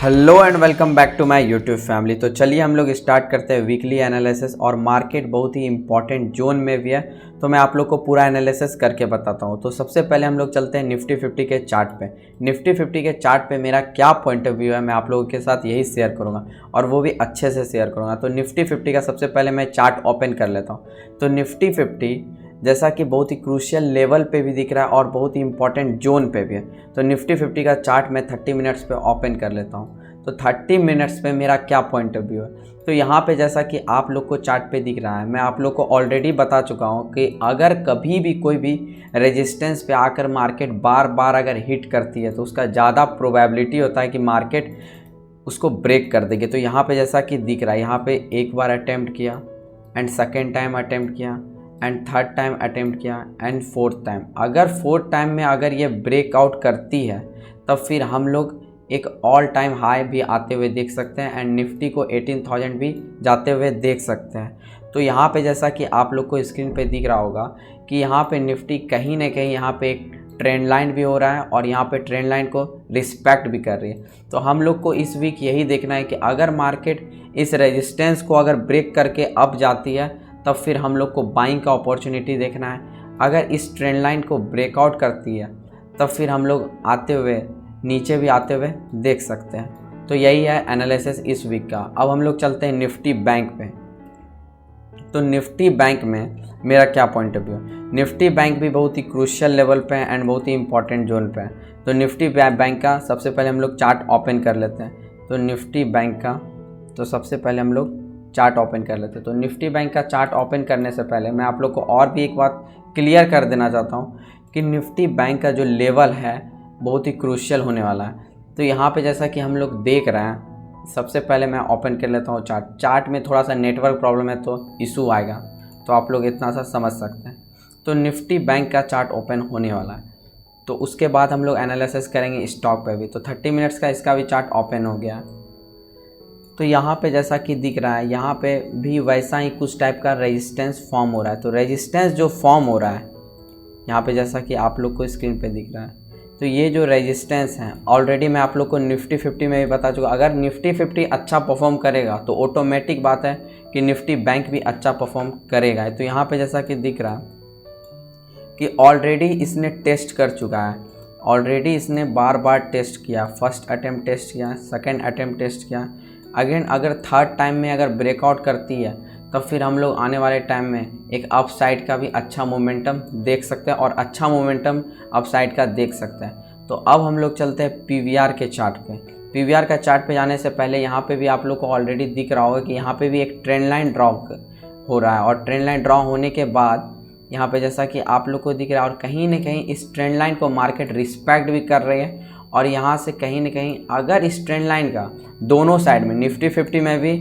Hello and welcome back to my YouTube family. तो चलिए हम लोग स्टार्ट करते हैं वीकली एनालिसिस। और मार्केट बहुत ही इंपॉर्टेंट जोन में भी है, तो मैं आप लोग को पूरा एनालिसिस करके बताता हूं। तो सबसे पहले हम लोग चलते हैं निफ्टी 50 के चार्ट पे। निफ्टी 50 के चार्ट पे मेरा क्या पॉइंट ऑफ व्यू है, मैं आप लोगों के साथ यही शेयर करूंगा और वो भी अच्छे से शेयर करूंगा। तो निफ्टी 50 का सबसे पहले मैं चार्ट ओपन कर लेता हूँ। तो निफ्टी 50 जैसा कि बहुत ही क्रूशियल लेवल पे भी दिख रहा है और बहुत ही इंपॉर्टेंट जोन पे भी है। तो निफ्टी 50 का चार्ट मैं 30 मिनट्स पे ओपन कर लेता हूँ। तो 30 मिनट्स पे मेरा क्या पॉइंट ऑफ व्यू है, तो यहाँ पे जैसा कि आप लोग को चार्ट पे दिख रहा है, मैं आप लोग को ऑलरेडी बता चुका हूँ कि अगर कभी भी कोई भी रेजिस्टेंस पे आकर मार्केट बार बार अगर हिट करती है तो उसका ज़्यादा प्रोबेबिलिटी होता है कि मार्केट उसको ब्रेक कर देगी। तो यहाँ पे जैसा कि दिख रहा है, यहाँ पे एक बार अटैम्प्ट किया एंड सेकेंड टाइम अटैम्प्ट किया एंड थर्ड टाइम अटैम्प्ट किया एंड फोर्थ टाइम। अगर फोर्थ टाइम में अगर ये ब्रेकआउट करती है तब फिर हम लोग एक ऑल टाइम हाई भी आते हुए देख सकते हैं एंड निफ्टी को 18,000 भी जाते हुए देख सकते हैं। तो यहाँ पे जैसा कि आप लोग को स्क्रीन पे दिख रहा होगा कि यहाँ पे निफ्टी कहीं ना कहीं यहाँ पे एक ट्रेंड लाइन भी हो रहा है और यहाँ पे ट्रेंड लाइन को रिस्पेक्ट भी कर रही है। तो हम लोग को इस वीक यही देखना है कि अगर मार्केट इस रेजिस्टेंस को अगर ब्रेक करके अप जाती है तब फिर हम लोग को बाइंग का अपॉर्चुनिटी देखना है। अगर इस ट्रेंड लाइन को ब्रेकआउट करती है तब फिर हम लोग आते हुए नीचे भी आते हुए देख सकते हैं। तो यही है एनालिसिस इस वीक का। अब हम लोग चलते हैं निफ्टी बैंक पे। तो निफ्टी बैंक में मेरा क्या पॉइंट ऑफ व्यू है, निफ्टी बैंक भी बहुत ही क्रूशियल लेवल पे है एंड बहुत ही इंपॉर्टेंट जोन पे है। तो निफ्टी बैंक का सबसे पहले हम लोग चार्ट ओपन कर लेते हैं। तो निफ्टी बैंक का तो सबसे पहले हम लोग चार्ट ओपन कर लेते हैं। तो निफ्टी बैंक का चार्ट ओपन करने से पहले मैं आप लोग को और भी एक बात क्लियर कर देना चाहता हूँ कि निफ्टी बैंक का जो लेवल है बहुत ही क्रूशियल होने वाला है। तो यहाँ पे जैसा कि हम लोग देख रहे हैं, सबसे पहले मैं ओपन कर लेता हूँ चार्ट में थोड़ा सा नेटवर्क प्रॉब्लम है तो इशू आएगा, तो आप लोग इतना सा समझ सकते हैं। तो निफ्टी बैंक का चार्ट ओपन होने वाला है, तो उसके बाद हम लोग एनालिसिस करेंगे स्टॉक पे भी। तो 30 मिनट्स का इसका भी चार्ट ओपन हो गया। तो यहाँ पे जैसा कि दिख रहा है, यहाँ पे भी वैसा ही कुछ टाइप का रेजिस्टेंस फॉर्म हो रहा है। तो रेजिस्टेंस जो फॉर्म हो रहा है यहाँ पे जैसा कि आप लोग को स्क्रीन पे दिख रहा है, तो ये जो रेजिस्टेंस है ऑलरेडी मैं आप लोग को निफ्टी 50 में भी बता चुका। अगर निफ्टी 50 अच्छा परफॉर्म करेगा तो ऑटोमेटिक बात है कि निफ्टी बैंक भी अच्छा परफॉर्म करेगा। तो यहाँ पे जैसा कि दिख रहा है कि ऑलरेडी इसने टेस्ट कर चुका है, ऑलरेडी इसने बार बार टेस्ट किया। फर्स्ट अटैम्प्ट टेस्ट किया, सेकेंड अटैम्प्ट टेस्ट किया, अगेन अगर थर्ड टाइम में अगर ब्रेकआउट करती है तब फिर हम लोग आने वाले टाइम में एक अपसाइड का भी अच्छा मोमेंटम देख सकते हैं और अच्छा मोमेंटम अपसाइड का देख सकते हैं। तो अब हम लोग चलते हैं पीवीआर के चार्ट पे। पीवीआर का चार्ट पे जाने से पहले यहाँ पे भी आप लोग को ऑलरेडी दिख रहा होगा कि यहाँ पे भी एक ट्रेंड लाइन ड्रॉ हो रहा है और ट्रेंड लाइन ड्रॉ होने के बाद यहाँ पे जैसा कि आप लोग को दिख रहा है और कहीं ना कहीं इस ट्रेंड लाइन को मार्केट रिस्पेक्ट भी कर रही है। और यहाँ से कहीं ना कहीं अगर इस ट्रेंड लाइन का दोनों साइड में निफ्टी 50 में भी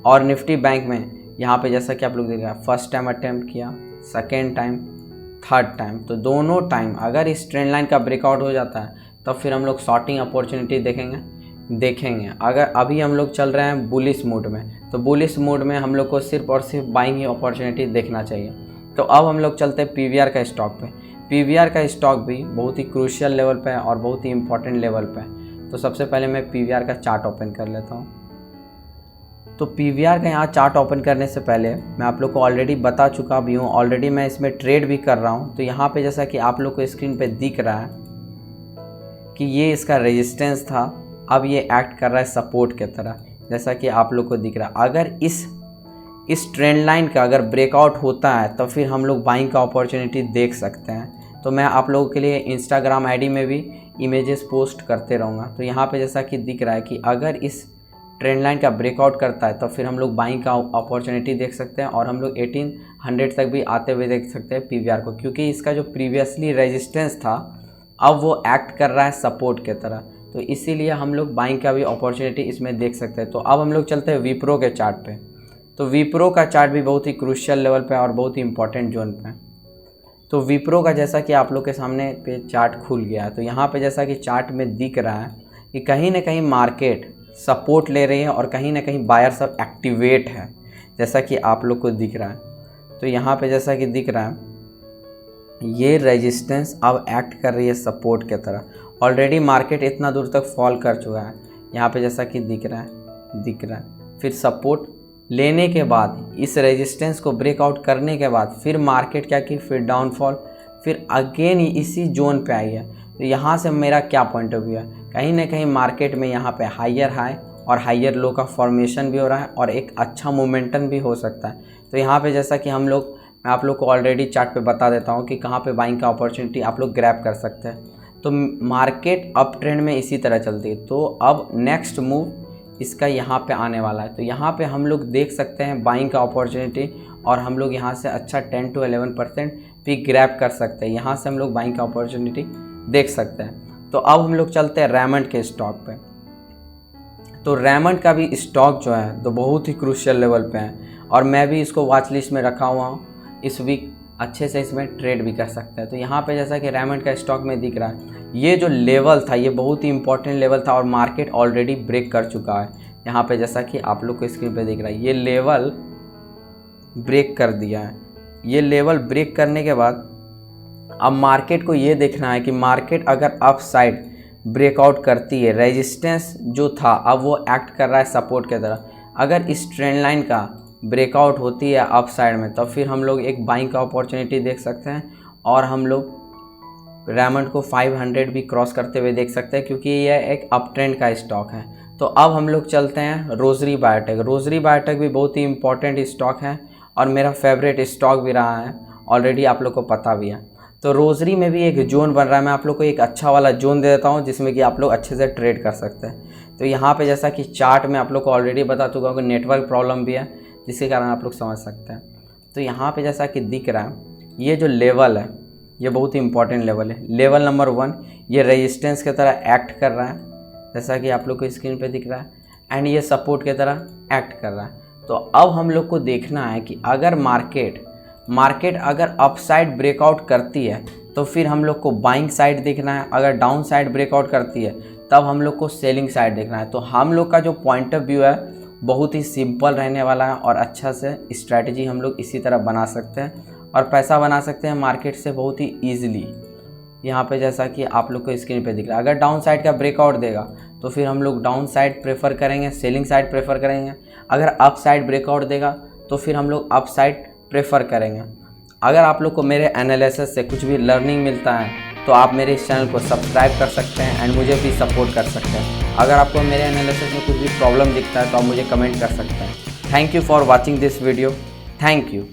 और निफ्टी बैंक में यहाँ पे जैसा कि आप लोग देख रहे हैं, फर्स्ट टाइम अटैम्प्ट किया, सेकेंड टाइम, थर्ड टाइम, तो दोनों टाइम अगर इस ट्रेंड लाइन का ब्रेकआउट हो जाता है तब फिर हम लोग शॉर्टिंग अपॉर्चुनिटी देखेंगे। अगर अभी हम लोग चल रहे हैं बुलिश मोड में, तो बुलिश मोड में हम लोग को सिर्फ और सिर्फ बाइंग ही अपॉर्चुनिटी देखना चाहिए। तो अब हम लोग चलते हैं पीवीआर का स्टॉक पे। पीवीआर का स्टॉक भी बहुत ही क्रूशियल लेवल पे है और बहुत ही इंपॉर्टेंट लेवल पे है। तो सबसे पहले मैं पीवीआर का चार्ट ओपन कर लेता हूँ। तो पीवीआर का यहाँ चार्ट ओपन करने से पहले मैं आप लोग को ऑलरेडी बता चुका भी हूँ, ऑलरेडी मैं इसमें ट्रेड भी कर रहा हूँ। तो यहाँ पे जैसा कि आप लोग को स्क्रीन पे दिख रहा है कि ये इसका रेजिस्टेंस था, अब ये एक्ट कर रहा है सपोर्ट की तरह, जैसा कि आप लोग को दिख रहा है। अगर इस ट्रेंड लाइन का अगर ब्रेकआउट होता है तो फिर हम लोग बाइंग का अपॉर्चुनिटी देख सकते हैं। तो मैं आप लोगों के लिए इंस्टाग्राम आईडी में भी इमेजेस पोस्ट करते रहूँगा। तो यहाँ पे जैसा कि दिख रहा है कि अगर इस ट्रेंड लाइन का ब्रेकआउट करता है तो फिर हम लोग बाइंग का अपॉर्चुनिटी देख सकते हैं और हम लोग 1800 तक भी आते हुए देख सकते हैं पीवीआर को, क्योंकि इसका जो प्रीवियसली रेजिस्टेंस था अब वो एक्ट कर रहा है सपोर्ट की तरह। तो इसीलिए हम लोग बाइंग का भी अपॉर्चुनिटी इसमें देख सकते हैं। तो अब हम लोग चलते हैं विप्रो के चार्ट पे। तो विप्रो का चार्ट भी बहुत ही क्रूशियल लेवल पे और बहुत ही इंपॉर्टेंट जोन पे है। तो विप्रो का जैसा कि आप लोग के सामने पे चार्ट खुल गया है, तो यहाँ पे जैसा कि चार्ट में दिख रहा है कि कहीं ना कहीं मार्केट सपोर्ट ले रही है और कहीं ना कहीं बायर सब एक्टिवेट है, जैसा कि आप लोग को दिख रहा है। तो यहाँ पे जैसा कि दिख रहा है ये रेजिस्टेंस अब एक्ट कर रही है सपोर्ट की तरह। ऑलरेडी मार्केट इतना दूर तक फॉल कर चुका है, यहाँ पे जैसा कि दिख रहा है। फिर सपोर्ट लेने के बाद इस रेजिस्टेंस को ब्रेकआउट करने के बाद फिर मार्केट क्या की, फिर डाउनफॉल, फिर अगेन इसी जोन पे आई है। तो यहाँ से मेरा क्या पॉइंट ऑफ व्यू है, कहीं ना कहीं मार्केट में यहाँ पे हायर हाई और हायर लो का फॉर्मेशन भी हो रहा है और एक अच्छा मोमेंटम भी हो सकता है। तो यहाँ पे जैसा कि मैं आप लोग को ऑलरेडी चार्ट पे बता देता हूँ कि कहाँ पे बाइंग का अपॉर्चुनिटी आप लोग ग्रैब कर सकते हैं। तो मार्केट अप ट्रेंड में इसी तरह चलती है। तो अब नेक्स्ट मूव इसका यहाँ पे आने वाला है। तो यहाँ पे हम लोग देख सकते हैं बाइंग का अपॉर्चुनिटी और हम लोग यहाँ से अच्छा 10 to 11% भी ग्रैब कर सकते हैं। यहाँ से हम लोग बाइंग का अपॉर्चुनिटी देख सकते हैं। तो अब हम लोग चलते हैं रेमंड के स्टॉक पे। तो रेमंड का भी स्टॉक जो है तो बहुत ही क्रूशियल लेवल पे है और मैं भी इसको वॉच लिस्ट में रखा हुआ हूँ। इस वीक अच्छे से इसमें ट्रेड भी कर सकते हैं। तो यहाँ पे जैसा कि रेमंड का स्टॉक में दिख रहा है, ये जो लेवल था ये बहुत ही इंपॉर्टेंट लेवल था और मार्केट ऑलरेडी ब्रेक कर चुका है। यहाँ पे जैसा कि आप लोग को स्क्रीन पे दिख रहा है, ये लेवल ब्रेक कर दिया है। ये लेवल ब्रेक करने के बाद अब मार्केट को ये देखना है कि मार्केट अगर अप साइड ब्रेकआउट करती है, रेजिस्टेंस जो था अब वो एक्ट कर रहा है सपोर्ट की तरह। अगर इस ट्रेंड लाइन का ब्रेकआउट होती है अप साइड में तब फिर हम लोग एक बाइंग का अपॉर्चुनिटी देख सकते हैं और हम लोग रेमंड को 500 भी क्रॉस करते हुए देख सकते हैं क्योंकि यह एक अप ट्रेंड का स्टॉक है। तो अब हम लोग चलते हैं रोजरी बायोटेक। रोजरी बायोटेक भी बहुत ही इंपॉर्टेंट स्टॉक है और मेरा फेवरेट स्टॉक भी रहा है, ऑलरेडी आप लोग को पता भी है। तो रोजरी में भी एक जोन बन रहा है, मैं आप लोग को एक अच्छा वाला जोन दे देता हूँ जिसमें कि आप लोग अच्छे से ट्रेड कर सकते हैं। तो यहाँ पे जैसा कि चार्ट में आप लोग को ऑलरेडी बता चुका हूँ कि नेटवर्क प्रॉब्लम भी है जिसके कारण आप लोग समझ सकते हैं। तो यहाँ पे जैसा कि दिख रहा है, ये जो लेवल है ये बहुत ही इंपॉर्टेंट लेवल है। लेवल नंबर 1 ये रेजिस्टेंस की तरह एक्ट कर रहा है जैसा कि आप लोग को स्क्रीन पे दिख रहा है एंड ये सपोर्ट की तरह एक्ट कर रहा है। तो अब हम लोग को देखना है कि अगर मार्केट अगर अप साइड ब्रेकआउट करती है तो फिर हम लोग को बाइंग साइड देखना है, अगर डाउन साइड ब्रेकआउट करती है तब हम लोग को सेलिंग साइड देखना है। तो हम लोग का जो पॉइंट ऑफ व्यू है बहुत ही सिंपल रहने वाला है और अच्छा से स्ट्रैटेजी हम लोग इसी तरह बना सकते हैं और पैसा बना सकते हैं मार्केट से बहुत ही ईजिली। यहाँ पे जैसा कि आप लोग को स्क्रीन पे दिख रहा है, अगर डाउन साइड का ब्रेकआउट देगा तो फिर हम लोग डाउन साइड प्रेफर करेंगे, सेलिंग साइड प्रेफर करेंगे। अगर अप साइड ब्रेकआउट देगा तो फिर हम लोग अप साइड प्रेफर करेंगे। अगर आप लोग को मेरे एनालिसिस से कुछ भी लर्निंग मिलता है तो आप मेरे इस चैनल को सब्सक्राइब कर सकते हैं एंड मुझे भी सपोर्ट कर सकते हैं। अगर आपको मेरे एनालिसिस में कुछ भी प्रॉब्लम दिखता है तो आप मुझे कमेंट कर सकते हैं। Thank you for watching this video. Thank you.